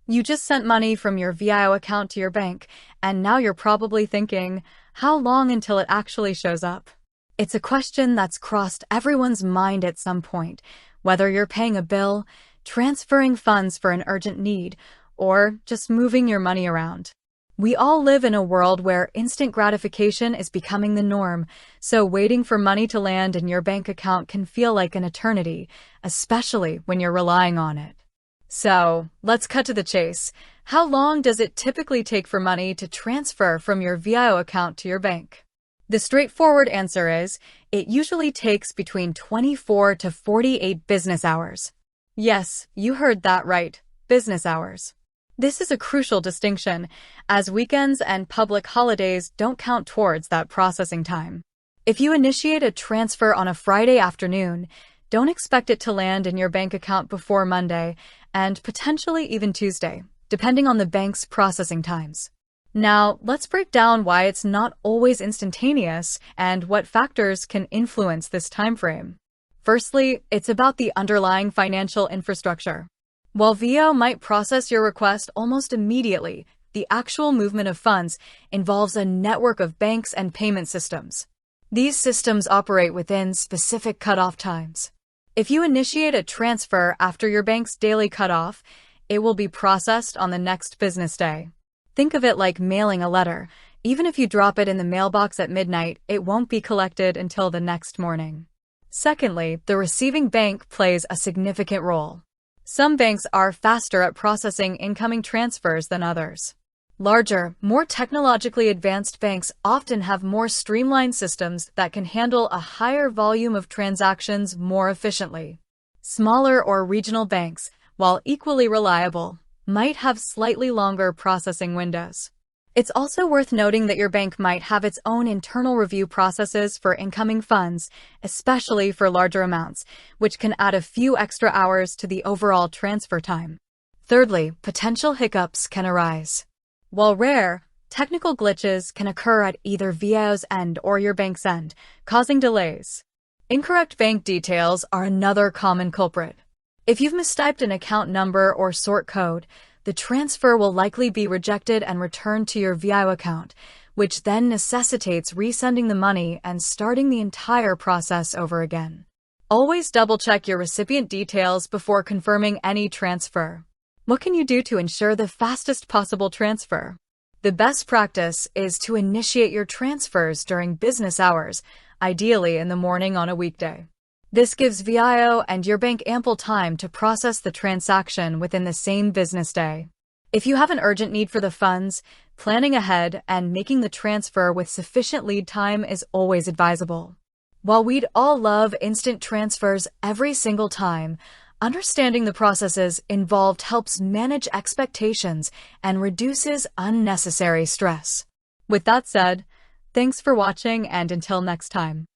You just sent money from your VIO account to your bank, and now you're probably thinking, how long until it actually shows up? It's a question that's crossed everyone's mind at some point, whether you're paying a bill, transferring funds for an urgent need, or just moving your money around. We all live in a world where instant gratification is becoming the norm, so waiting for money to land in your bank account can feel like an eternity, especially when you're relying on it. So, let's cut to the chase. How long does it typically take for money to transfer from your VIO account to your bank? The straightforward answer is, it usually takes between 24 to 48 business hours. Yes, you heard that right, business hours. This is a crucial distinction, as weekends and public holidays don't count towards that processing time. If you initiate a transfer on a Friday afternoon, don't expect it to land in your bank account before Monday, and potentially even Tuesday, depending on the bank's processing times. Now, let's break down why it's not always instantaneous and what factors can influence this time frame. Firstly, it's about the underlying financial infrastructure. While VIO might process your request almost immediately, the actual movement of funds involves a network of banks and payment systems. These systems operate within specific cutoff times. If you initiate a transfer after your bank's daily cutoff, it will be processed on the next business day. Think of it like mailing a letter. Even if you drop it in the mailbox at midnight, it won't be collected until the next morning. Secondly, the receiving bank plays a significant role. Some banks are faster at processing incoming transfers than others. Larger, more technologically advanced banks often have more streamlined systems that can handle a higher volume of transactions more efficiently. Smaller or regional banks, while equally reliable, might have slightly longer processing windows. It's also worth noting that your bank might have its own internal review processes for incoming funds, especially for larger amounts, which can add a few extra hours to the overall transfer time. Thirdly, potential hiccups can arise. While rare, technical glitches can occur at either VIO's end or your bank's end, causing delays. Incorrect bank details are another common culprit. If you've mistyped an account number or sort code, the transfer will likely be rejected and returned to your VIO account, which then necessitates resending the money and starting the entire process over again. Always double-check your recipient details before confirming any transfer. What can you do to ensure the fastest possible transfer? The best practice is to initiate your transfers during business hours, ideally in the morning on a weekday. This gives VIO and your bank ample time to process the transaction within the same business day. If you have an urgent need for the funds, planning ahead and making the transfer with sufficient lead time is always advisable. While we'd all love instant transfers every single time, understanding the processes involved helps manage expectations and reduces unnecessary stress. With that said, thanks for watching, and until next time.